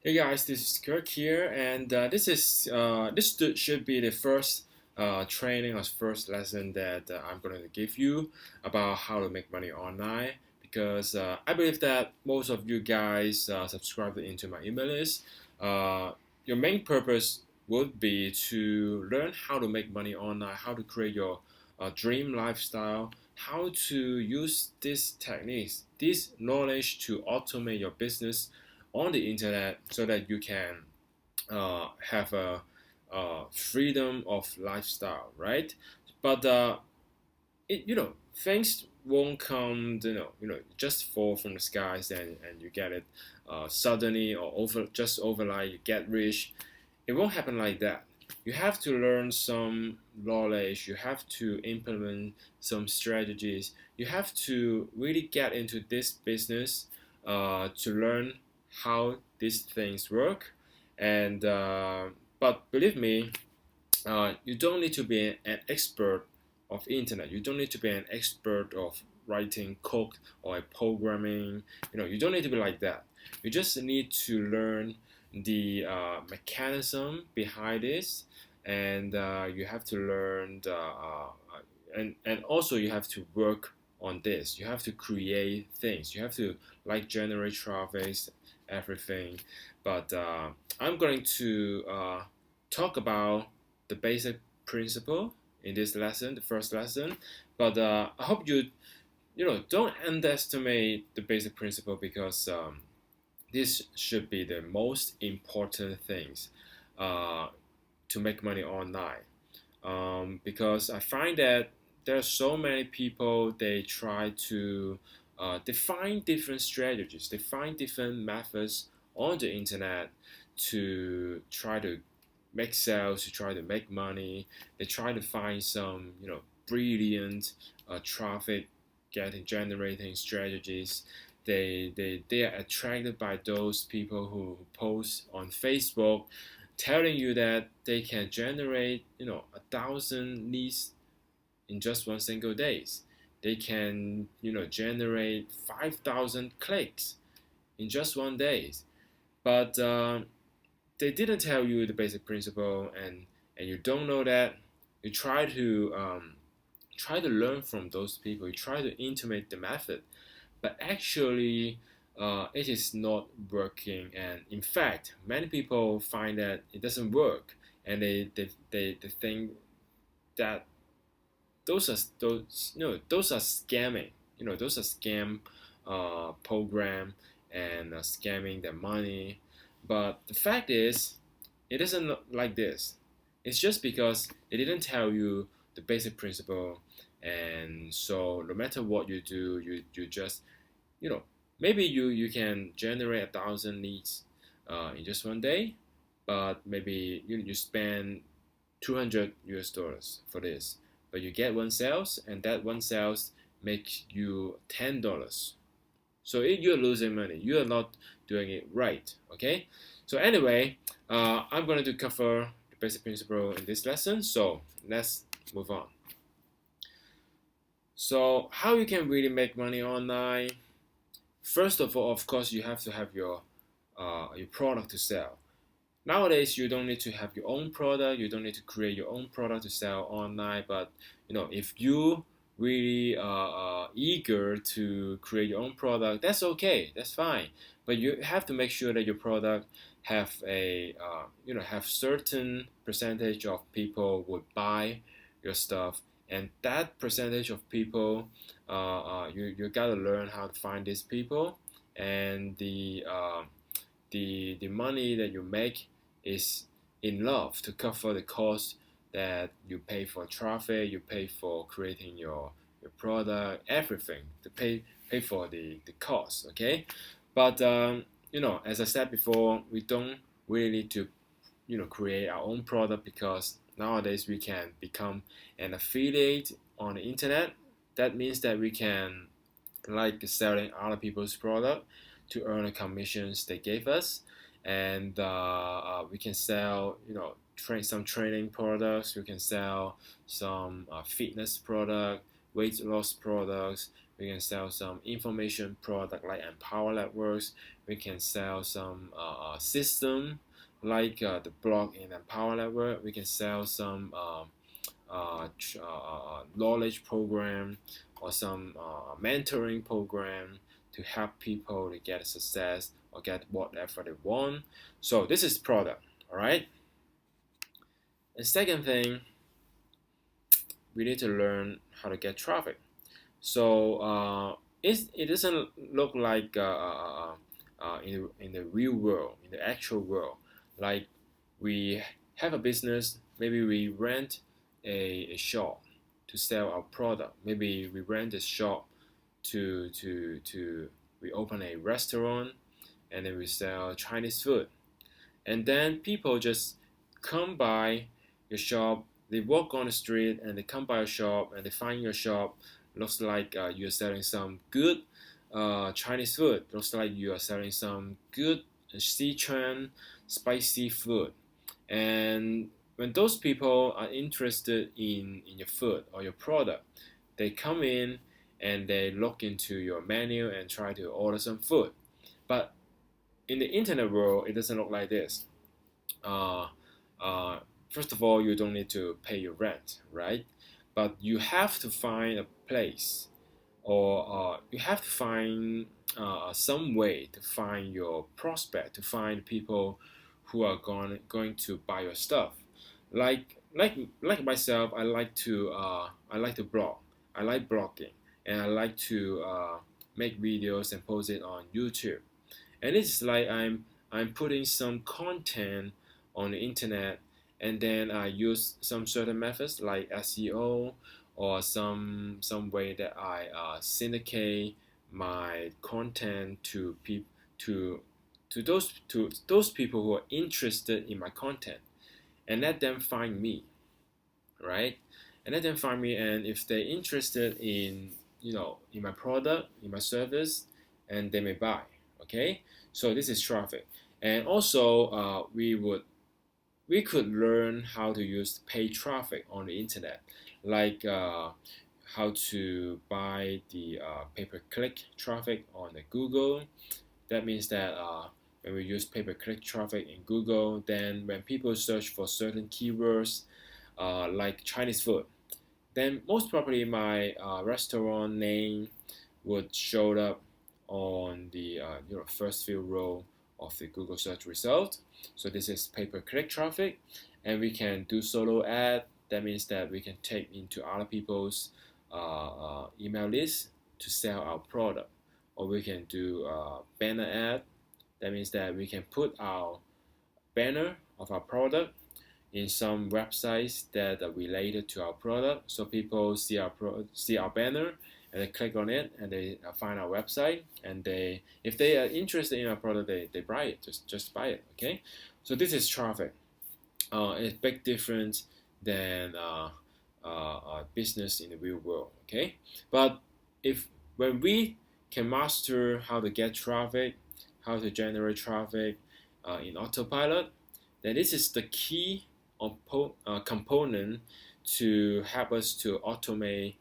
Hey guys, this is Kirk here, and this should be the first training or first lesson that I'm going to give you about how to make money online. Because I believe that most of you guys subscribe into my email list. Uh, your main purpose would be to learn how to make money online, how to create your dream lifestyle, how to use these techniques, this knowledge to automate your business on the internet so that you can have a freedom of lifestyle, right? But things won't come, just fall from the skies and you get it suddenly or just overnight you get rich. It won't happen like that. You have to learn some knowledge. You have to implement some strategies. You have to really get into this business to learn how these things work. And but believe me, you don't need to be an expert of internet. You don't need to be an expert of writing code or programming. You don't need to be like that. You just need to learn the mechanism behind this, and you have to learn and also you have to work on this. You have to create things. You have to like generate traffic, everything. But I'm going to talk about the basic principle in this lesson, the first lesson. But I hope you don't underestimate the basic principle because this should be the most important things uh, to make money online. Because I find that there are so many people they try to define different strategies, they find different methods on the internet to try to make sales, to try to make money. They try to find some brilliant traffic getting generating strategies. They are attracted by those people who post on Facebook telling you that they can generate 1,000 leads in just one single days. They can generate 5,000 clicks in just one day. But they didn't tell you the basic principle, and you don't know that. You try to learn from those people. You try to intimate the method, but actually it is not working. And in fact, many people find that it doesn't work, and they think that those are scamming. Those are scam program and scamming their money. But the fact is, it isn't like this. It's just because they didn't tell you the basic principle, and so no matter what you do, you just you know maybe you can generate 1,000 leads in just one day, but maybe you spend 200 US dollars for this, but you get one sales, and that one sales makes you $10. So you're losing money. You are not doing it right. Okay. So anyway, I'm going to cover the basic principle in this lesson. So let's move on. So how you can really make money online? First of all, of course, you have to have your product to sell. Nowadays, you don't need to have your own product. You don't need to create your own product to sell online. But if you really eager to create your own product, that's okay. That's fine. But you have to make sure that your product have a have certain percentage of people would buy your stuff, and that percentage of people, you gotta learn how to find these people, and the money that you make is enough to cover the cost that you pay for traffic, you pay for creating your product, everything to pay for the cost. Okay, but as I said before, we don't really need to create our own product because nowadays we can become an affiliate on the internet. That means that we can like selling other people's product to earn the commissions they gave us, and we can sell some training products. We can sell some fitness product, weight loss products. We can sell some information product like Empower Networks. We can sell some system like the blog in Empower Network. We can sell some knowledge program or some mentoring program to help people to get success or get whatever they want. So this is product, all right? And second thing, we need to learn how to get traffic. So it doesn't look like in the real world, in the actual world. Like we have a business, maybe we rent a shop to sell our product. Maybe we rent a shop to we open a restaurant and then we sell Chinese food. And then people just come by your shop, they walk on the street and they come by your shop and they find your shop. Looks like you're selling some good Chinese food. Looks like you are selling some good Sichuan spicy food. And when those people are interested in your food or your product, they come in and they look into your menu and try to order some food. But in the internet world, it doesn't look like this. Uh, uh, First of all, you don't need to pay your rent, right? But you have to find a place, or you have to find some way to find your prospect, to find people who are going to buy your stuff. Like myself, I like to blog. I like blogging, and I like to make videos and post it on YouTube. And it's like I'm putting some content on the internet, and then I use some certain methods like SEO or some way that I syndicate my content to to those people who are interested in my content, and let them find me, right? And let them find me, and if they're interested in in my product, in my service, and they may buy. Okay, so this is traffic. And also we could learn how to use paid traffic on the internet, like how to buy the pay-per-click traffic on the Google. That means that when we use pay-per-click traffic in Google, then when people search for certain keywords like Chinese food, then most probably my restaurant name would show up on the first few row of the Google search result. So this is pay-per-click traffic, and we can do solo ad. That means that we can take into other people's email list to sell our product, or we can do banner ad. That means that we can put our banner of our product in some websites that are related to our product, so people see our banner and they click on it and they find our website, and they if they are interested in our product, they buy it, just buy it. Okay, so this is traffic. It's big difference than business in the real world. Okay, but if when we can master how to get traffic, how to generate traffic in autopilot, then this is the key component to help us to automate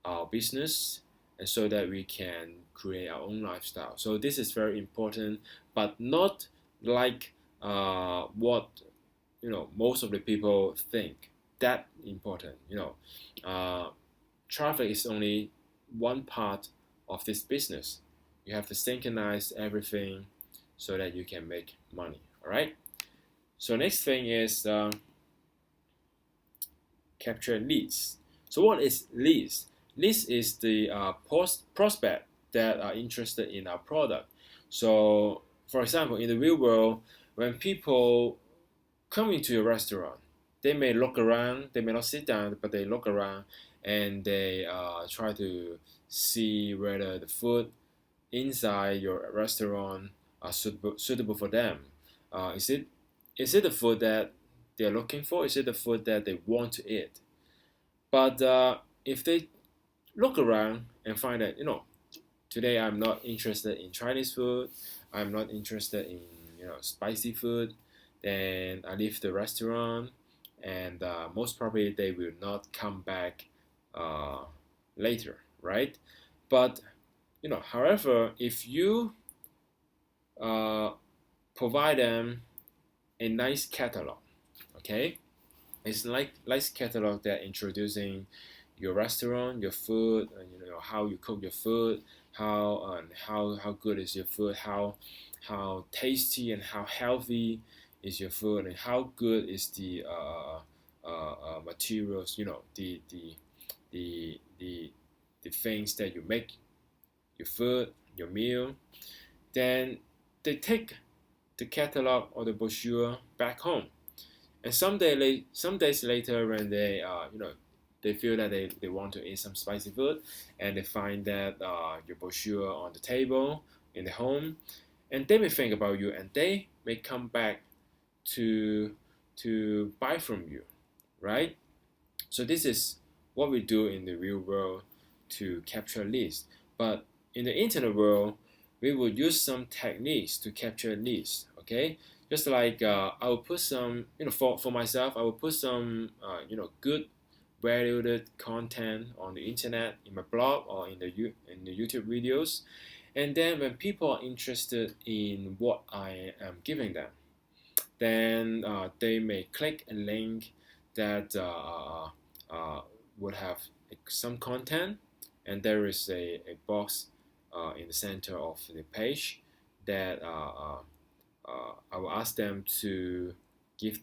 our business, and so that we can create our own lifestyle. So this is very important, but not like what most of the people think that important. Traffic is only one part of this business. You have to synchronize everything so that you can make money. All right. So next thing is capture leads. So what is leads? Leads is the prospect that are interested in our product. So for example, in the real world, when people come into your restaurant, they may look around, they may not sit down, but they look around and they try to see whether the food inside your restaurant are suitable for them. Is it the food that they're looking for? Is it the food that they want to eat? But if they look around and find that today I'm not interested in Chinese food, I'm not interested in spicy food, then I leave the restaurant, and most probably they will not come back later, right? But however, if you provide them a nice catalog, okay, it's like nice catalog that introducing your restaurant, your food, and how you cook your food, how good is your food, how tasty and how healthy is your food, and how good is the materials, the the the things that you make your food, your meal. Then they take the catalog or the brochure back home, and some days later, when they feel that they want to eat some spicy food, and they find that your brochure on the table in the home, and they may think about you, and they may come back to buy from you, right? So this is what we do in the real world to capture leads. But in the internet world, we will use some techniques to capture leads. Okay, just like I will put some, for myself, I will put some, good valued content on the internet, in my blog or in the YouTube videos, and then when people are interested in what I am giving them, then they may click a link that would have some content, and there is a box in the center of the page that I will ask them to give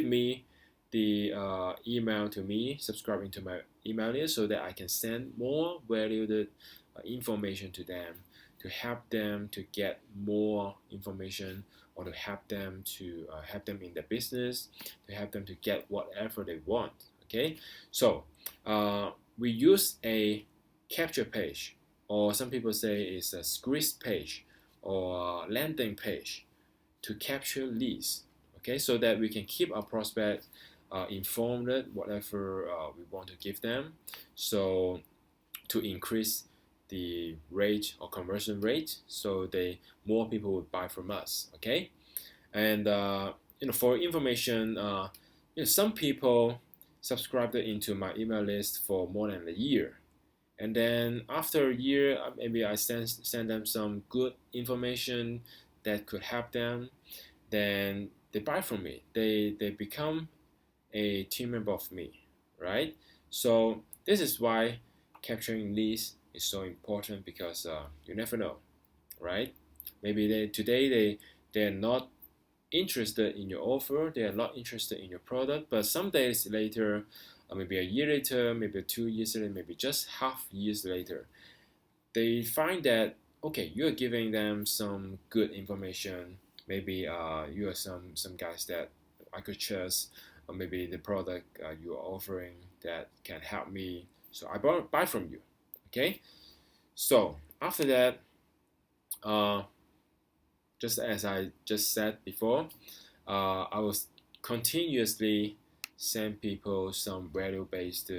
me the email to me, subscribing to my email list, so that I can send more valued information to them, to help them to get more information, or to help them in their business, to help them to get whatever they want. Okay, so we use a capture page, or some people say it's a squeeze page or landing page, to capture leads. Okay, so that we can keep our prospects informed whatever we want to give them, so to increase the rate or conversion rate, so more people would buy from us. Okay, and for information, some people subscribed into my email list for more than a year, and then after a year, maybe I send them some good information that could help them. Then they buy from me. They become a team member of me, right? So this is why capturing leads is so important, because you never know, right? Maybe they're not interested in your offer, they are not interested in your product, but some days later, maybe a year later, maybe 2 years later, maybe just half years later, they find that, okay, you're giving them some good information. Maybe you are some guys that I could trust, or maybe the product you are offering that can help me, so I buy from you. Okay, so after that, just as I just said before, I will continuously send people some value-based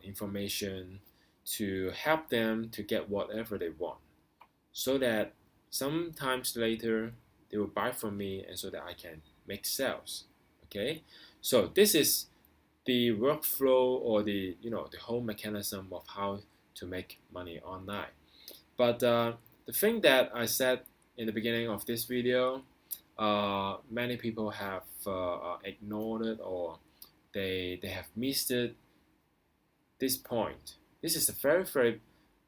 information to help them to get whatever they want, so that sometimes later they will buy from me, and so that I can make sales. Okay, so this is the workflow, or the whole mechanism of how to make money online. But the thing that I said in the beginning of this video, many people have ignored it, or they have missed it, this point. This is a very, very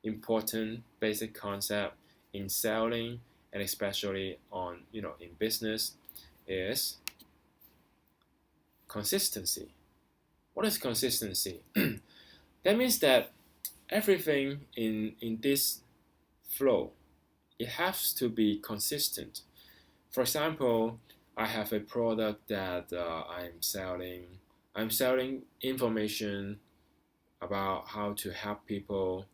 important basic concept in selling, and especially in business, is consistency. What is consistency? That means that everything in this flow, it has to be consistent. For example, I have a product that I'm selling. I'm selling information about how to help people,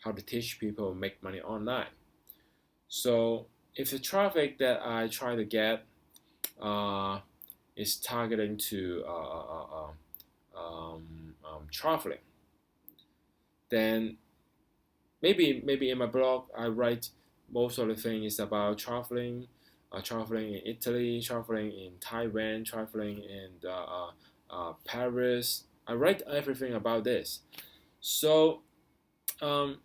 how to teach people make money online. So if the traffic that I try to get is targeting to traveling, then maybe in my blog I write most of the things about traveling, traveling in Italy, traveling in Taiwan, traveling in Paris. I write everything about this. So um,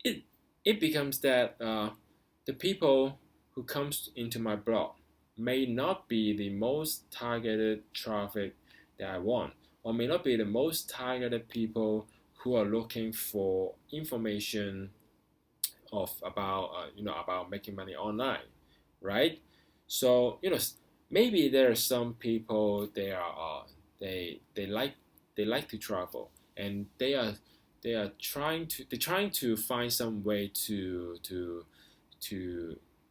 it it becomes that the people who comes into my blog may not be the most targeted traffic that I want, or may not be the most targeted people who are looking for information of about about making money online, right? So maybe there are some people they like they like to travel, and they're trying to find some way to to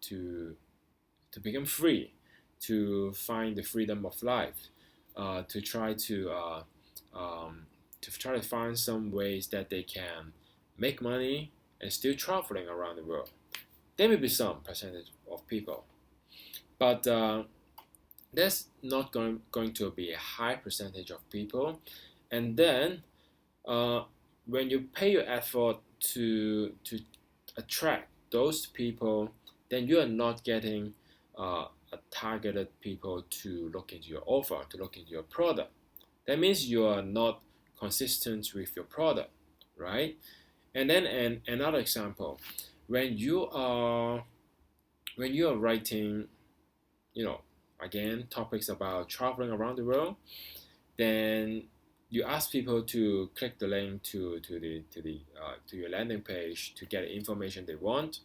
to become free, to find the freedom of life, to try to try to find some ways that they can make money and still traveling around the world. There may be some percentage of people, but that's not going to be a high percentage of people. And then uh, when you pay your effort to attract those people, then you are not getting a targeted people to look into your offer, to look into your product. That means you are not consistent with your product, right? And then another example, when you are writing, you know, again topics about traveling around the world, then you ask people to click the link to your landing page to get the information they want,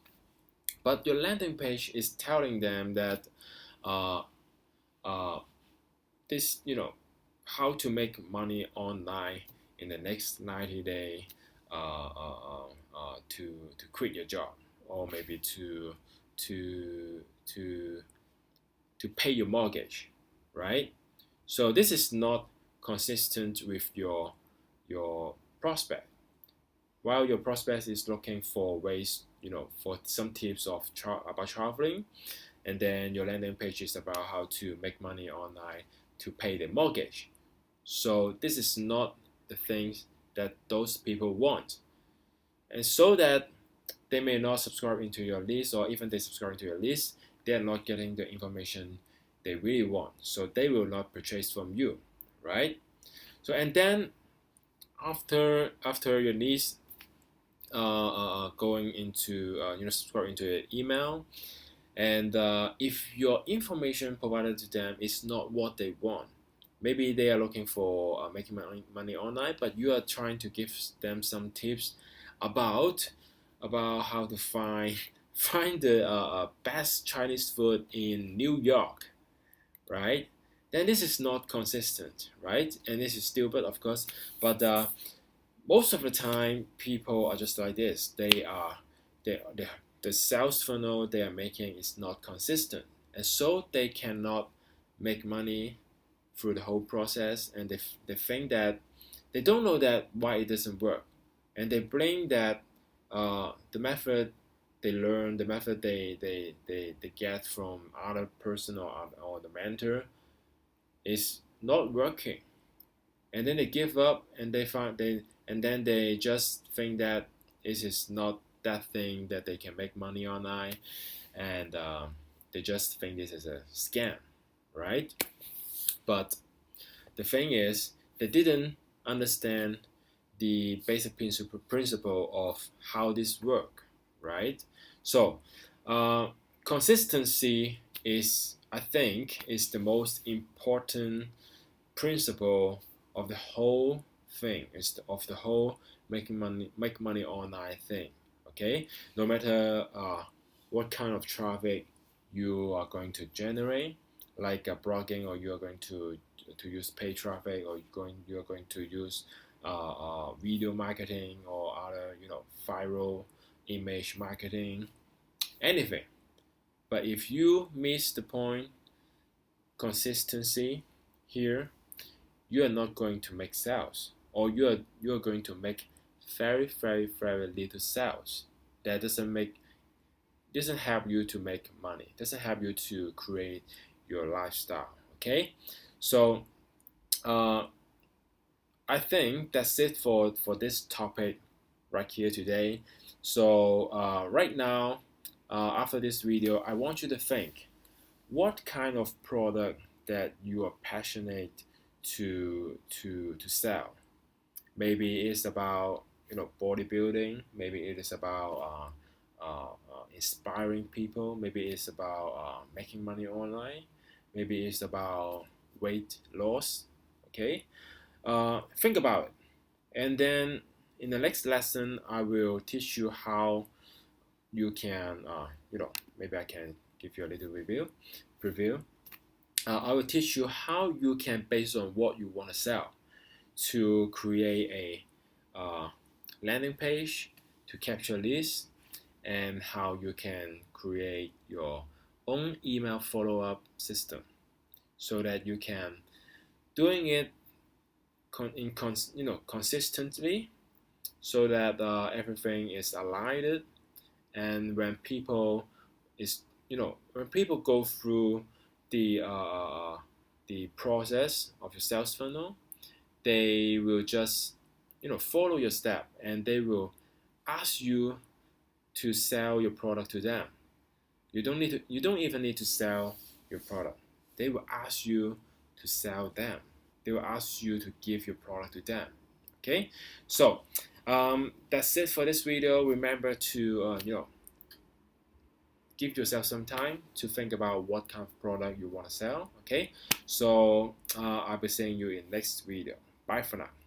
but your landing page is telling them that uh, uh, this how to make money online in the next 90 day, to quit your job, or maybe to to to pay your mortgage, right? So this is not consistent with your prospect. While your prospect is looking for ways, for some tips about traveling, and then your landing page is about how to make money online to pay the mortgage. So this is not the things that those people want, and so that they may not subscribe into your list, or even they subscribe into your list, they are not getting the information they really want, so they will not purchase from you, right? So and then after your list going into subscribe into your email, and if your information provided to them is not what they want, maybe they are looking for making money online, but you are trying to give them some tips about how to find the best Chinese food in New York, right? Then this is not consistent, right? And this is stupid, of course. But most of the time, people are just like this. They the sales funnel they are making is not consistent, and so they cannot make money through the whole process. And they think that they don't know that why it doesn't work, and they blame that the method they learn, the method they get from other person, or the mentor, is not working, and then they give up, and then they just think that this is not that thing that they can make money online, and they just think this is a scam, right? But the thing is, they didn't understand the basic principle of how this work, right? So consistency is, I think, is the most important principle of the whole thing, of the whole make money online thing. Okay, no matter what kind of traffic you are going to generate, like blogging, or you are going to use paid traffic, or you are going to use video marketing, or other viral image marketing, anything. But if you miss the point, consistency here, you are not going to make sales, or you are going to make very very very little sales. That doesn't help you to make money, doesn't help you to create your lifestyle. Okay, so I think that's it for this topic right here today. So right now, after this video, I want you to think what kind of product that you are passionate to sell. Maybe it's about bodybuilding. Maybe it is about inspiring people. Maybe it's about making money online. Maybe it's about weight loss. Okay, think about it. And then in the next lesson, I will teach you how you can, maybe I can give you a little preview. I will teach you how you can, based on what you want to sell, to create a landing page to capture leads, and how you can create your own email follow-up system so that you can doing it consistently, so that everything is aligned. And when people go through the process of your sales funnel, they will just follow your step, and they will ask you to sell your product to them. You don't even need to sell your product. They will ask you to sell them. They will ask you to give your product to them. Okay, so that's it for this video. Remember to give yourself some time to think about what kind of product you want to sell. Okay, so I'll be seeing you in next video. Bye for now.